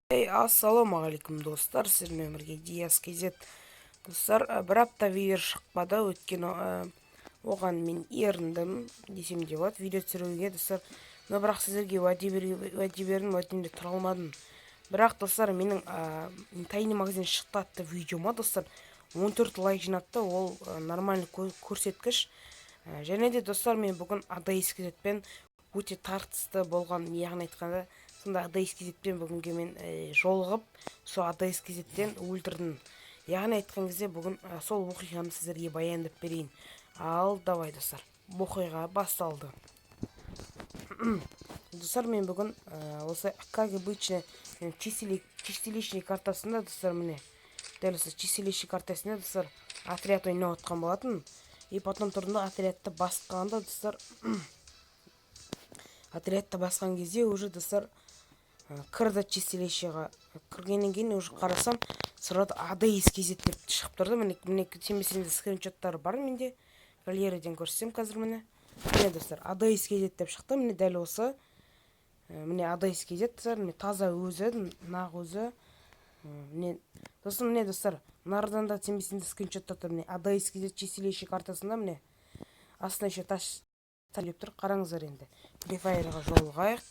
Ассалаумағалейкум достар, сіздермен бірге Диас KZ. Достар, бір апта видео шықпады, өйткені оған мен еріндім десем де болады видео түсіруге достар. Но бірақ сіздерге уәде бердім, уәдемде тұра алмадым. Бірақ достар, менің тайны магазин шықты атты видеома достар 14 лайк жинатты, ол нормальный көрсеткіш. Және де достар, мен бүгін ADS KZ-пен өте тартысты болған, яғни айтқанда сонда ADS KZ-пен бүгінге мен жолығып, сол ADS KZ-тен өлтірдім. Яғни айтқан кезде бүгін сол оқиғаны сіздерге баяндап берейін. Ал давай достар, оқиға басталды. Достар, мен бүгін осы как обычно чистилищный картасында достар, міне дәл осы чистилищный картасында достар отряд ойнап отқан болатын. И потом тұрында отрядты басқанда достар, отрядты басқан кезде уже достар кірді чистилищиға. Кіргеннен кейін уже қарасам сұрады ADS KZ деп шығып тұрды. Міне сенбесеңіз скриншоттары бар менде. Галереядан көрсетсем қазір міне. Міне достар ADS KZ деп шықты. Міне дәл осы. Міне ADS KZ достар, міне таза өзі, нақ өзі. Міне достар, нардан да сенбесеңіз скриншоттар тұр. Міне ADS KZ чистилищий картасында міне астына еще таш деп тұр. Қараңыздар енді. Free Fire'ға жолығайық.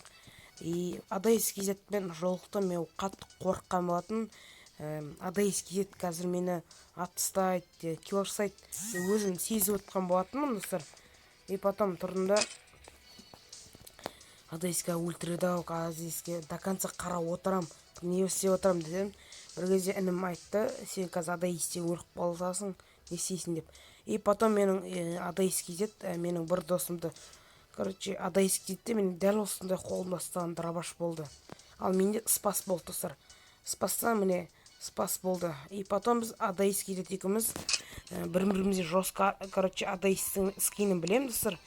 И ADS KZ-пен жолықты, мен қатты қорыққан болатын. ADS KZ қазір мені атыстайды, килл жасайды, өзім сезіп отқан болатынмын достар. И потом тұрдымда ADS-ға өлтіреді-ау, ADS-ге до конца қарап отырам, не істеп отырам дедім. Бір кезде інім айтты, сен қазір ADS-те өліп қаласың, не істейсің деп. И потом менің ADS KZ, менің бір досымды ADS KZ-те мен дәл осындай қолымда ұстаған дробаш болды. Ал менде спас болды достар. Спастан міне спас болды. И потом біз ADS KZ екеуміз бір-бірімізге жостқа, ADS-тің скинін білем достар.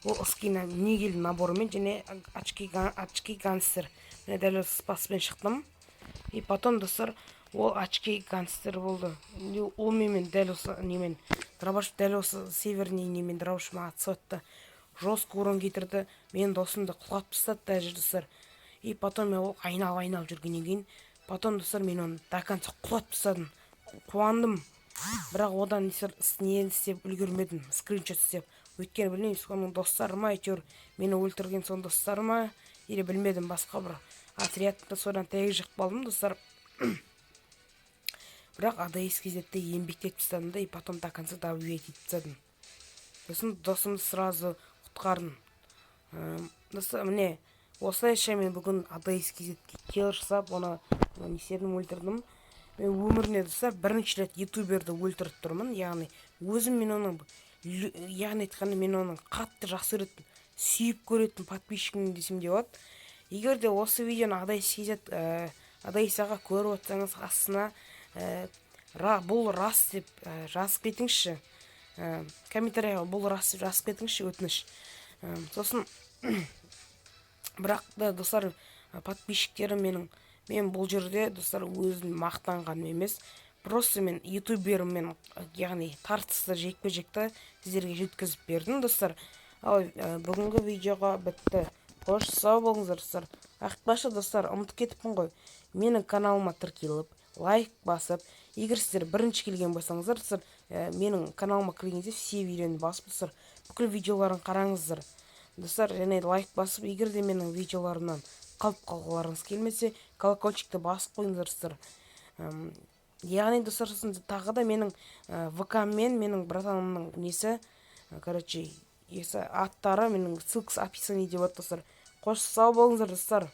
Ол скині негелі наборымен және очки гангстер. Мен дәл осы спаспен шықтым. И потом достар, ол очки гангстер болды. Ол мен дәл осы немен дробаш, дәл осы северный немен дробаш маған атсатты. Жостық урон кетірді. Мен досымды құлатып тастады даже достар. И потом мен ол айналып жүргеннен кейін, потом достар, мен оны до конца құлатып тастадым. Қуандым. Бірақ одан не істеп үлгермедім, скриншот істеп. Өйткені білмеймін, соның достары ма, әйтеуір мені өлтірген сон достары ма, или білмедім, басқа бір отрядты содан тәйек жық балдым достар. Бірақ ADS KZ-те еңбектеп тастадым да, и потом до конца WP етіп тастадым. Сосын досымды сразу құтқардым. Достар, міне осылайша мен бүгін ADS KZ-ке килл жасап, оны несерін өлтірдім. Мен өміріне достар бірінші рет ютуберді өлтіріп тұрмын. Яғни өзім мен оның, яғни айтқанда мен оның қатты жақсы көретін, сүйіп көретін подписчигім десем де болады. Егер де осы видеоны ADS KZ ADS-ға көріп отырсаңыз, астына бұл рас деп жазып кетіңізші. Комментарияға бұл рас деп жазып кетіңізші, өтініш. Сосын бірақ та достар, подписчиктерім мен бұл жерде достар өзім мақтанғаным емес, просто мен ютуберіммен, яғни тартысты жекпе-жекті сіздерге жеткізіп бердім достар. Ал бүгінгі видеоға бітті. Қош сау болыңыздар достар. Ақпашы достар, ұмытып кетіппін ғой. Менің каналыма тіркеліп, лайк басып, егер сіздер бірінші келген болсаңыздар достар, менің каналыма кіргенде все видеоны басып достар, бүкіл видеоларын қараңыздар достар, және лайк басып, егер де менің видеоларымнан қалып қалғыларыңыз келмесе, колокольчикті басып қойыңыздар достар. Яғни достар, тағы да менің ВК-мен менің братанымның несі, аттары менің ссылкасы описание деп отыр достар. Қош сау болыңыздар достар.